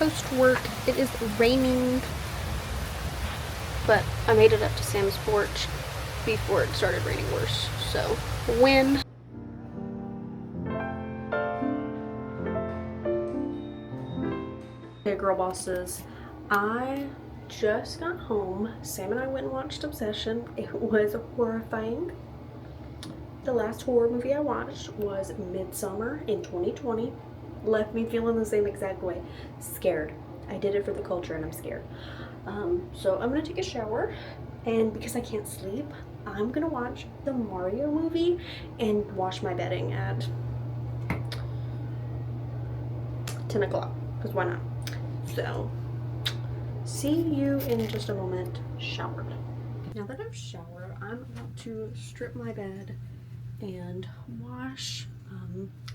Post work, it is raining, but I made it up to Sam's porch before it started raining worse, so win. Hey girl bosses, I just got home. Sam and I went and watched Obsession. It was horrifying. The last horror movie I watched was Midsummer in 2020. Left me feeling the same exact way. Scared. I did it for the culture and I'm scared. So I'm gonna take a shower, and because I can't sleep, I'm gonna watch the Mario movie and wash my bedding at 10 o'clock, because why not? So, see you in just a moment, showered. Now that I've showered, I'm about to strip my bed and wash.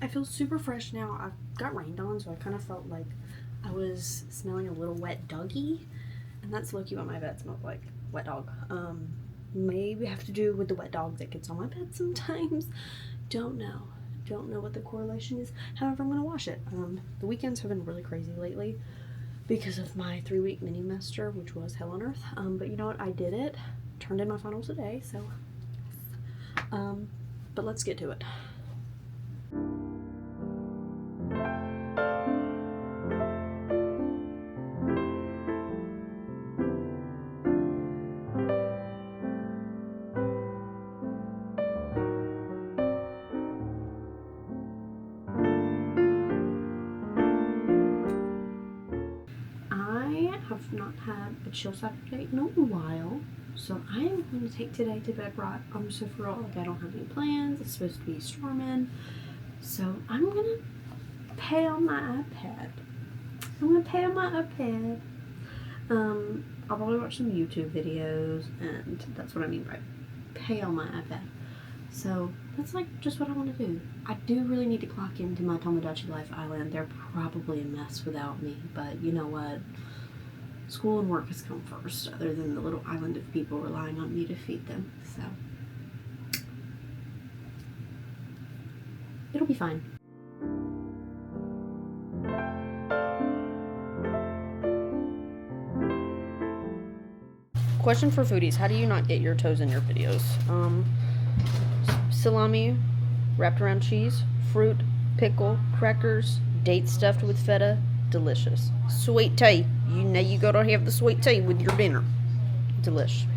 I feel super fresh now. I've got rained on, so I kind of felt like I was smelling a little wet doggy, and that's low-key what my bed smells like. Wet dog. Maybe have to do with the wet dog that gets on my bed sometimes. Don't know what the correlation is. However, I'm gonna wash it. The weekends have been really crazy lately because of my 3-week minimester, which was hell on earth. But you know what? I did it. Turned in my finals today, so but let's get to it. I have not had a chill Saturday in a while, so I am going to take today to bed right. So for all, like, I don't have any plans. It's supposed to be storming, so I'm gonna pay on my iPad. I'll probably watch some YouTube videos, and that's what I mean by pay on my iPad. So that's like just what I want to do. I do really need to clock into my Tomodachi Life Island. They're probably a mess without me, but you know what? School and work has come first, other than the little island of people relying on me to feed them. So it'll be fine. Question for foodies: how do you not get your toes in your videos? Salami wrapped around cheese, fruit, pickle, crackers, dates stuffed with feta, delicious. Sweet tea, you know you gotta have the sweet tea with your dinner. Delish.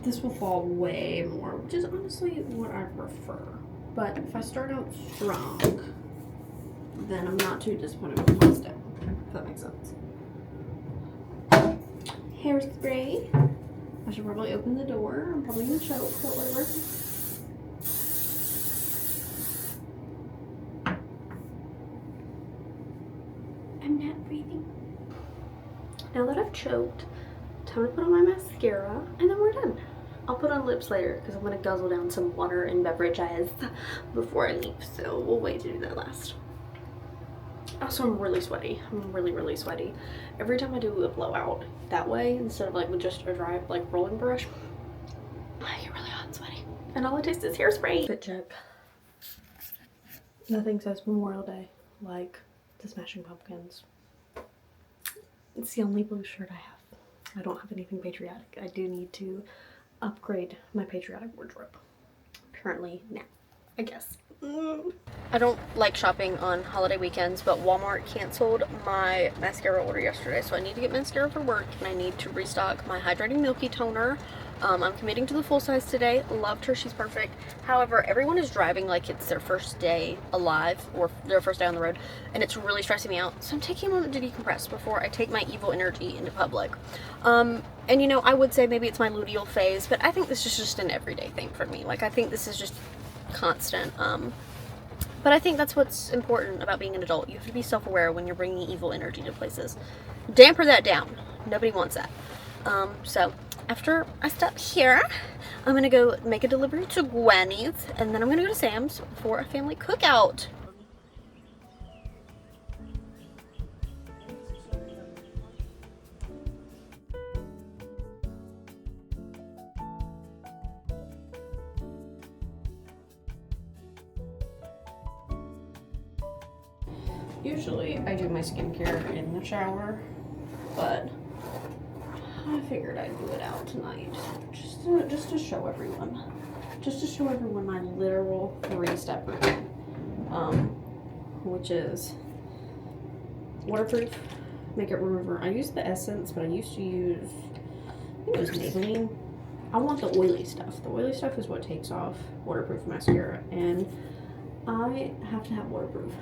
This will fall way more, which is honestly what I prefer. But if I start out strong, then I'm not too disappointed with my step, if that makes sense. Hairspray. I should probably open the door. I'm probably gonna choke, but whatever. I'm not breathing. Now that I've choked, time to put on my mascara, and then we're done. I'll put on lips later because I'm going to guzzle down some water and beverages before I leave, so we'll wait to do that last. Also, I'm really sweaty. I'm really sweaty. Every time I do a blowout that way, instead of like with just a dry like rolling brush, I get really hot and sweaty. And all it takes is hairspray. Fit check. Nothing says Memorial Day like the Smashing Pumpkins. It's the only blue shirt I have. I don't have anything patriotic. I do need to upgrade my patriotic wardrobe. currently now, I guess. I don't like shopping on holiday weekends, but Walmart canceled my mascara order yesterday, so I need to get mascara for work, and I need to restock my Hydrating Milky Toner. I'm committing to the full size today. Loved her, she's perfect. However, everyone is driving like it's their first day alive, or their first day on the road, and it's really stressing me out. So I'm taking a moment to decompress before I take my evil energy into public. And you know, I would say maybe it's my luteal phase, but I think this is just an everyday thing for me. Like, I think this is just constant. But I think that's what's important about being an adult. You have to be self-aware when you're bringing evil energy to places. Damper that down. Nobody wants that. So after I stop here, I'm gonna go make a delivery to Gwenny's, and then I'm gonna go to Sam's for a family cookout. Usually I do my skincare in the shower, but I figured I'd do it out tonight, just to show everyone. Just to show everyone my literal 3-step routine, which is waterproof makeup remover. I use the Essence, but I used to use, I think it was Maybelline. I want the oily stuff. The oily stuff is what takes off waterproof mascara, and I have to have waterproof.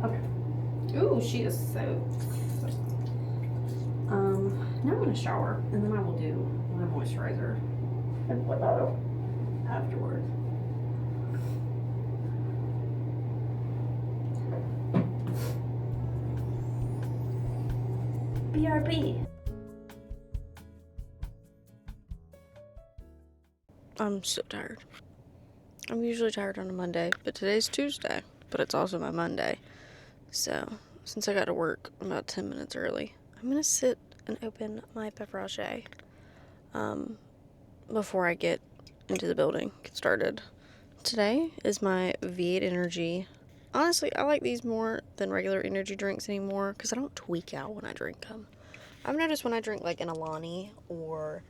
Okay. Ooh, she is so. Now I'm gonna shower, and then I will do my moisturizer and whatnot afterwards. BRB. I'm so tired. I'm usually tired on a Monday, but today's Tuesday, but it's also my Monday. So, since I got to work about 10 minutes early, I'm going to sit and open my beverage before I get into the building, get started. Today is my V8 Energy. Honestly, I like these more than regular energy drinks anymore because I don't tweak out when I drink them. I've noticed when I drink like an Alani or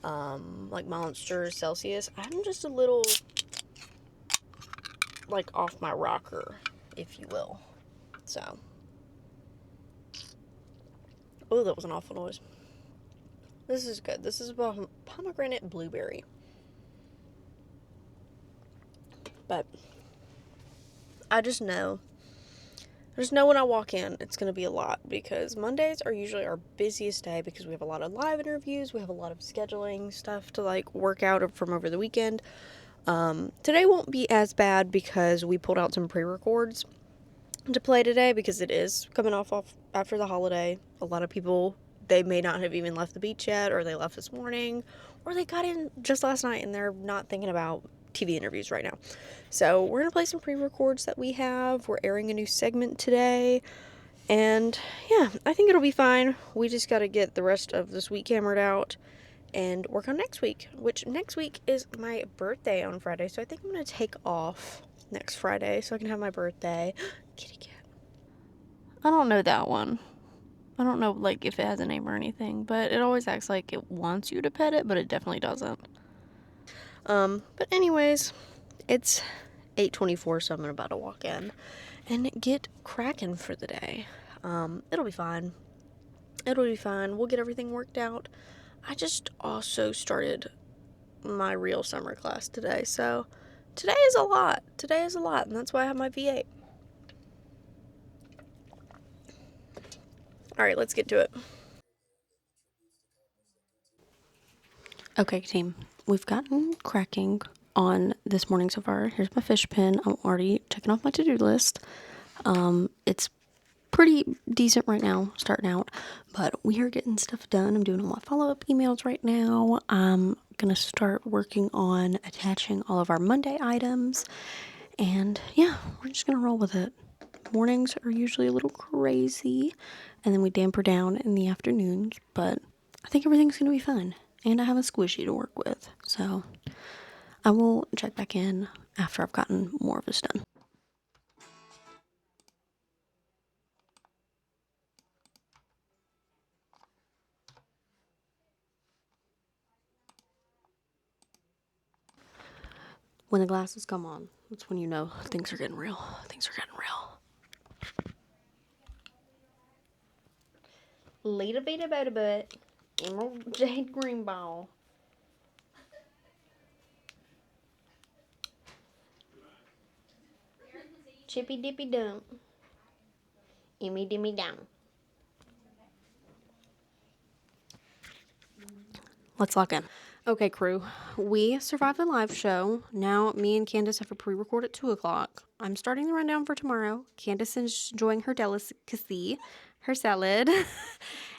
like Monster, Celsius, I'm just a little like off my rocker, if you will. So, oh, that was an awful noise. This is good. This is about pomegranate blueberry. But I just know when I walk in, it's going to be a lot, because Mondays are usually our busiest day because we have a lot of live interviews. We have a lot of scheduling stuff to like work out from over the weekend. Today won't be as bad because we pulled out some pre-records to play today because it is coming off after the holiday. A lot of people, they may not have even left the beach yet, or they left this morning, or they got in just last night and they're not thinking about TV interviews right now. So we're going to play some pre-records that we have. We're airing a new segment today. And yeah, I think it'll be fine. We just got to get the rest of this week hammered out and work on next week, which next week is my birthday on Friday. So I think I'm going to take off next Friday so I can have my birthday. Kitty cat. I don't know that one. I don't know like if it has a name or anything, but it always acts like it wants you to pet it, but it definitely doesn't. But anyways, it's 8:24, so I'm about to walk in and get cracking for the day. It'll be fine. It'll be fine. We'll get everything worked out. I just also started my real summer class today, so today is a lot. And that's why I have my V8. Alright, let's get to it. Okay, team. We've gotten cracking on this morning so far. Here's my fish pen. I'm already checking off my to-do list. It's pretty decent right now, starting out, but we are getting stuff done. I'm doing all my follow-up emails right now. I'm gonna start working on attaching all of our Monday items, and yeah, we're just gonna roll with it. Mornings are usually a little crazy, and then we damper down in the afternoons, but I think everything's going to be fun, and I have a squishy to work with, so I will check back in after I've gotten more of this done. When the glasses come on, that's when you know things are getting real. Things are getting real. Little bit about a butt. Emerald jade green ball. Chippy dippy dump. Immy dimmy down. Let's lock in. Okay, crew. We survived the live show. Now me and Candace have a pre-record at 2 o'clock. I'm starting the rundown for tomorrow. Candace is enjoying her delicacy, her salad.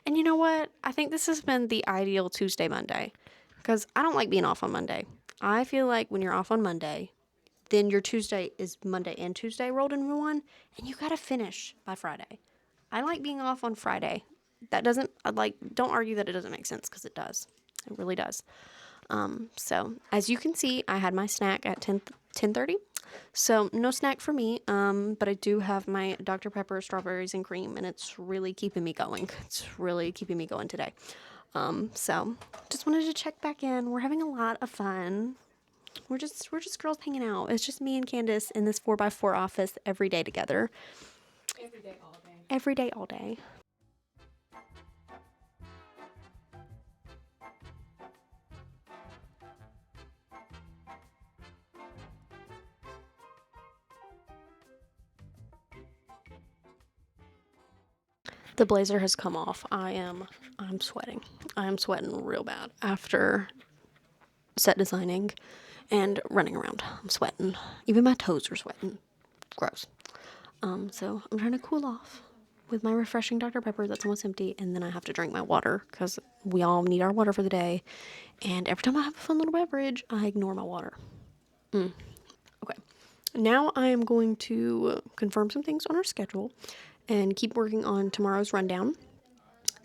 And you know what? I think this has been the ideal Tuesday Monday. Because I don't like being off on Monday. I feel like when you're off on Monday, then your Tuesday is Monday and Tuesday rolled into one, and you gotta finish by Friday. I like being off on Friday. That doesn't, don't argue that it doesn't make sense, because it does. It really does. So as you can see, I had my snack at 10:30. So no snack for me. But I do have my Dr. Pepper strawberries and cream, and it's really keeping me going. It's really keeping me going today. So just wanted to check back in. We're having a lot of fun. We're just girls hanging out. It's just me and Candace in this 4x4 office every day together. Every day, all day. Every day, all day. The blazer has come off. I'm sweating. I am sweating real bad after set designing and running around. I'm sweating. Even my toes are sweating. Gross. So I'm trying to cool off with my refreshing Dr. Pepper that's almost empty, and then I have to drink my water because we all need our water for the day. And every time I have a fun little beverage, I ignore my water. Okay. Now I am going to confirm some things on our schedule and keep working on tomorrow's rundown.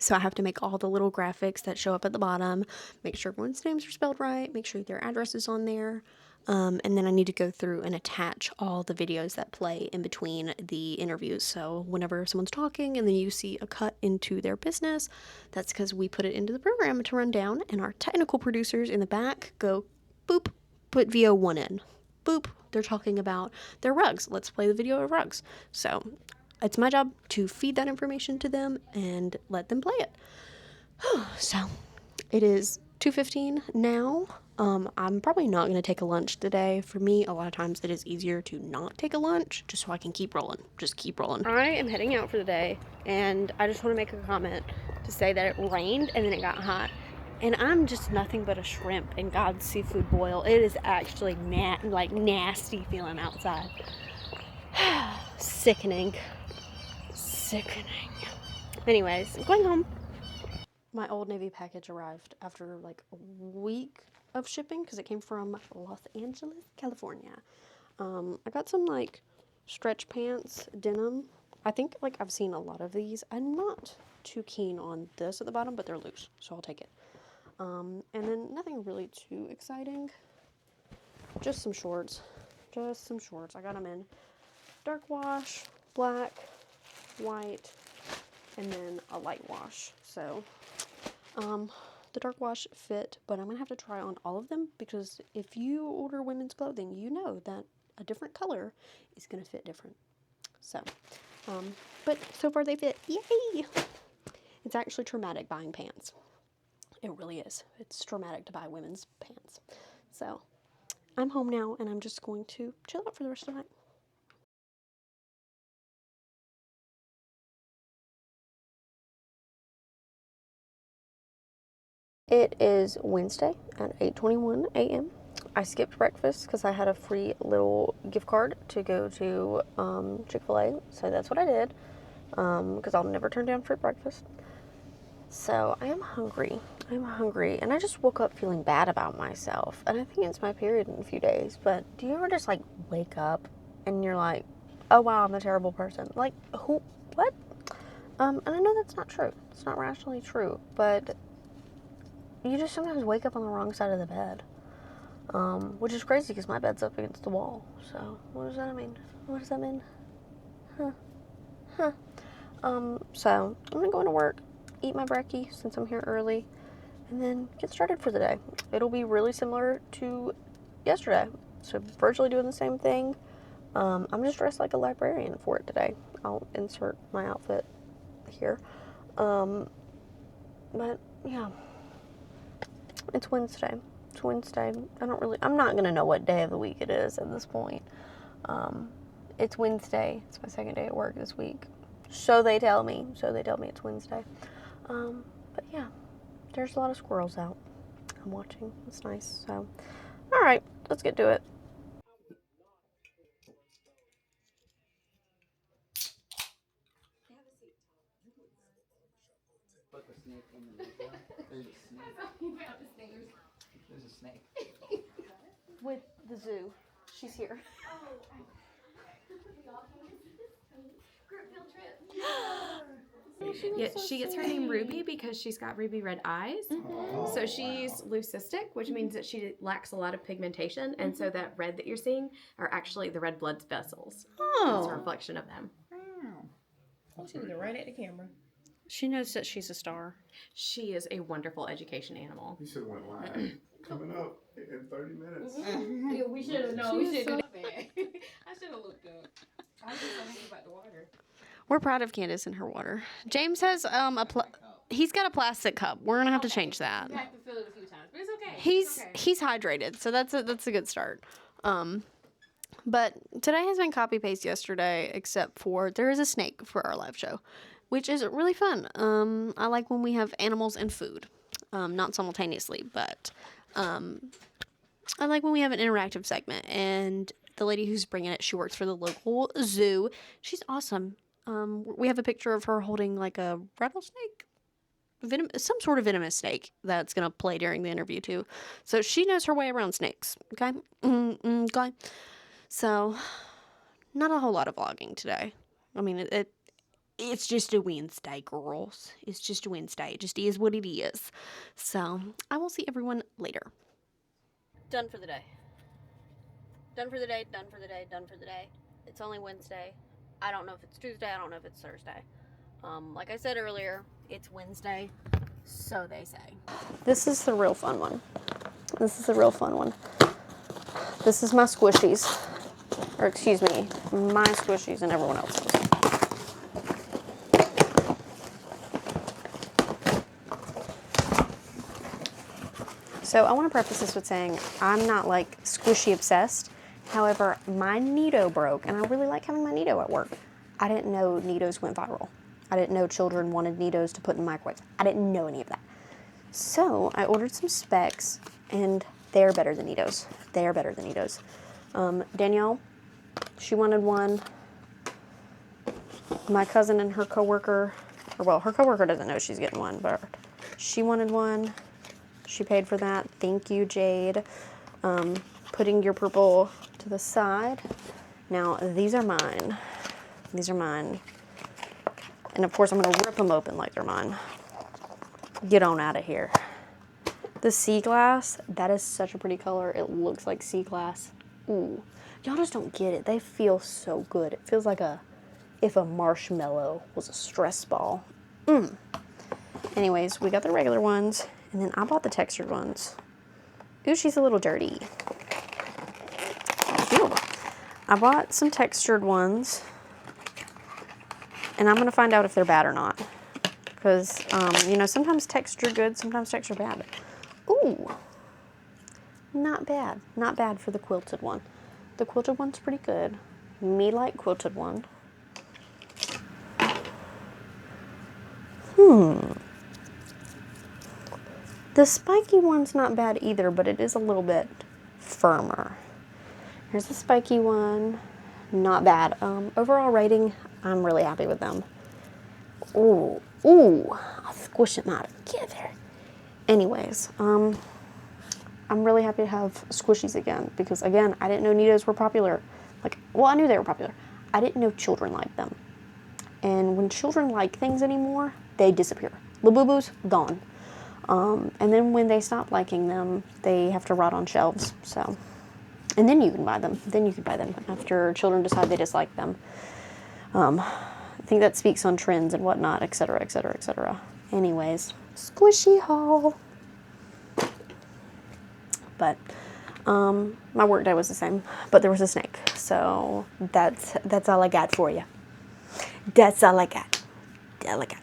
So I have to make all the little graphics that show up at the bottom, make sure everyone's names are spelled right, make sure their address is on there. And then I need to go through and attach all the videos that play in between the interviews. So whenever someone's talking and then you see a cut into their business, that's because we put it into the program to run down, and our technical producers in the back go, boop, put VO1 in. Boop, they're talking about their rugs. Let's play the video of rugs. So it's my job to feed that information to them and let them play it. So it is 2:15 now. I'm probably not going to take a lunch today. For me, a lot of times it is easier to not take a lunch just so I can keep rolling. Just keep rolling. I am heading out for the day, and I just want to make a comment to say that it rained and then it got hot. And I'm just nothing but a shrimp in God's seafood boil. It is actually nasty feeling outside. Sickening. Anyways, I'm going home. My Old Navy package arrived after like a week of shipping because it came from Los Angeles, California. I got some like stretch pants, denim. I think like I've seen a lot of these. I'm not too keen on this at the bottom, but they're loose, so I'll take it. And then nothing really too exciting. Just some shorts. I got them in dark wash, black, white, and then a light wash. So the dark wash fit, but I'm gonna have to try on all of them because if you order women's clothing, you know that a different color is gonna fit different. So but so far they fit. Yay! It's actually traumatic buying pants. It really is. It's traumatic to buy women's pants. So I'm home now, and I'm just going to chill out for the rest of the night. It is Wednesday at 8:21 a.m. I skipped breakfast because I had a free little gift card to go to Chick-fil-A, so that's what I did because I'll never turn down free breakfast. So I am hungry, and I just woke up feeling bad about myself, and I think it's my period in a few days, but do you ever just like wake up and you're like, oh wow, I'm a terrible person. Like, who, what? And I know that's not true. It's not rationally true, but you just sometimes wake up on the wrong side of the bed. Which is crazy because my bed's up against the wall. So, what does that mean? What does that mean? Huh. So, I'm gonna go into work, eat my brekkie since I'm here early, and then get started for the day. It'll be really similar to yesterday. So, virtually doing the same thing. I'm just dressed like a librarian for it today. I'll insert my outfit here. But, yeah. It's Wednesday. It's Wednesday. I'm not going to know what day of the week it is at this point. It's Wednesday. It's my second day at work this week. So they tell me. It's Wednesday. But yeah, there's a lot of squirrels out. I'm watching. It's nice. So, all right, let's get to it. Put the snake in the window. There's a snake. There's a snake. With the zoo. She's here. Yeah, she gets her name Ruby because she's got ruby red eyes. Mm-hmm. So she's leucistic, which means that she lacks a lot of pigmentation, and so that red that you're seeing are actually the red blood vessels. It's a reflection of them. Oh, she looking right at the camera. She knows that she's a star. She is a wonderful education animal. You should have went live. Coming up in 30 minutes. Yeah, we should have known. We should have done that. I should have looked up. I was just thinking about the water. We're proud of Candace and her water. James has he's got a plastic cup. We're gonna have to change that. You have to fill it a few times, but it's okay. He's hydrated, so that's a good start. But today has been copy paste yesterday, except for there is a snake for our live show, which is really fun. I like when we have animals and food, not simultaneously, but I like when we have an interactive segment. And the lady who's bringing it, she works for the local zoo. She's awesome. We have a picture of her holding like a rattlesnake, some sort of venomous snake that's gonna play during the interview too. So she knows her way around snakes. Okay. Okay. So, not a whole lot of vlogging today. I mean, it's just a Wednesday, girls. It's just a Wednesday. It just is what it is. So, I will see everyone later. Done for the day. Done for the day, done for the day, done for the day. It's only Wednesday. I don't know if it's Tuesday. I don't know if it's Thursday. Like I said earlier, it's Wednesday. So they say. This is the real fun one. This is my squishies. Or excuse me, my squishies and everyone else's. So I want to preface this with saying I'm not like squishy obsessed. However, my Neato broke, and I really like having my Neato at work. I didn't know Neatos went viral. I didn't know children wanted Neatos to put in microwaves. I didn't know any of that. So I ordered some Speks, and they're better than Neatos. They are better than Neatos. Danielle, she wanted one. My cousin and her coworker, her coworker doesn't know she's getting one, but she wanted one. She paid for that. Thank you, Jade. Putting your purple to the side. Now, these are mine. These are mine. And of course, I'm going to rip them open like they're mine. Get on out of here. The sea glass, that is such a pretty color. It looks like sea glass. Ooh. Y'all just don't get it. They feel so good. It feels like if a marshmallow was a stress ball. Anyways, we got the regular ones, and then I bought the textured ones. Ooh, she's a little dirty. Ew. I bought some textured ones, and I'm going to find out if they're bad or not. Because, sometimes texture good, sometimes texture bad. Ooh. Not bad. Not bad for the quilted one. The quilted one's pretty good. Me like quilted one. The spiky one's not bad either, but it is a little bit firmer. Here's the spiky one. Not bad. Overall rating, I'm really happy with them. Ooh. I'll squish them out together. Anyways, I'm really happy to have squishies again because, again, I didn't know Neatos were popular. I knew they were popular. I didn't know children liked them. And when children like things anymore, they disappear. Labubu's gone. And then when they stop liking them, they have to rot on shelves. So, and then you can buy them. Then you can buy them after children decide they dislike them. I think that speaks on trends and whatnot, etc., etc., etc. Anyways, squishy haul. But my work day was the same, but there was a snake. So that's all I got for you. That's all I got. All I got.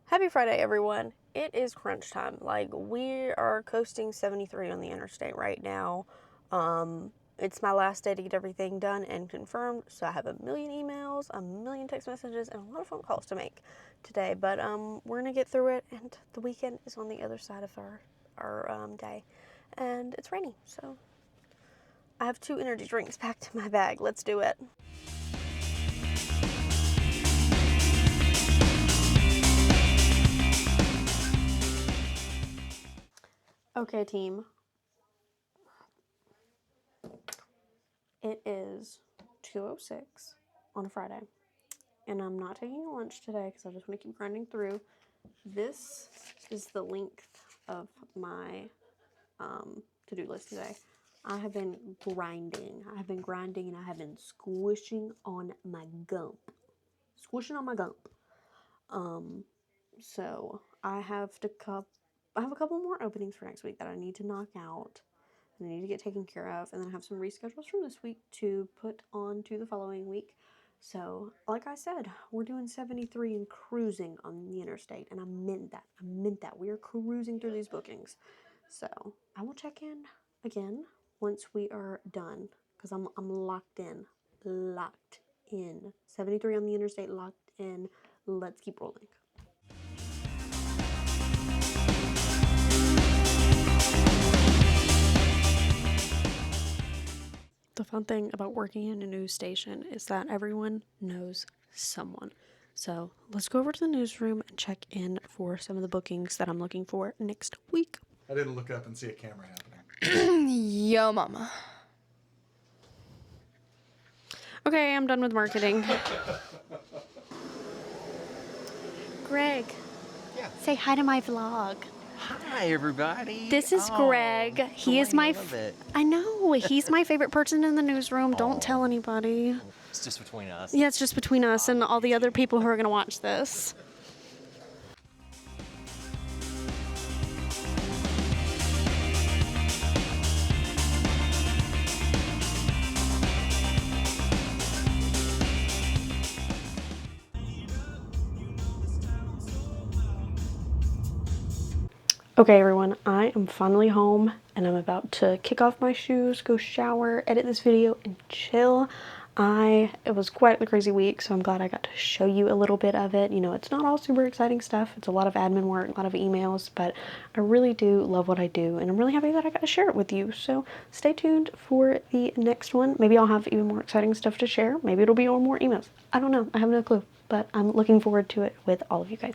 Happy Friday, everyone. It is crunch time. Like, we are coasting 73 on the interstate right now. It's my last day to get everything done and confirmed, so I have a million emails, a million text messages, and a lot of phone calls to make today. But we're gonna get through it, and the weekend is on the other side of our day, and it's rainy, so I have 2 energy drinks packed in my bag. Let's do it. Okay, team. It is 2:06 on a Friday, and I'm not taking lunch today because I just want to keep grinding through. This is the length of my to-do list today. I have been grinding. And I have been squishing on my gump. So I have a couple more openings for next week that I need to knock out. And I need to get taken care of, and then I have some reschedules from this week to put on to the following week. So, like I said, we're doing 73 and cruising on the interstate, and I meant that. We are cruising through these bookings. So, I will check in again once we are done, because I'm locked in. 73 on the interstate, locked in. Let's keep rolling. The fun thing about working in a news station is that everyone knows someone. So let's go over to the newsroom and check in for some of the bookings that I'm looking for next week. I didn't look up and see a camera happening. Yo, mama. Okay, I'm done with marketing. Greg, say hi to my vlog. Hi, everybody. This is Greg. He is my. I know. He's my favorite person in the newsroom. Don't tell anybody. It's just between us. Yeah, it's just between us and all the other people who are going to watch this. Okay, everyone, I am finally home, and I'm about to kick off my shoes, go shower, edit this video, and chill. It was quite a crazy week, so I'm glad I got to show you a little bit of it. You know, it's not all super exciting stuff. It's a lot of admin work, a lot of emails, but I really do love what I do, and I'm really happy that I got to share it with you. So stay tuned for the next one. Maybe I'll have even more exciting stuff to share. Maybe it'll be more emails. I don't know. I have no clue, but I'm looking forward to it with all of you guys.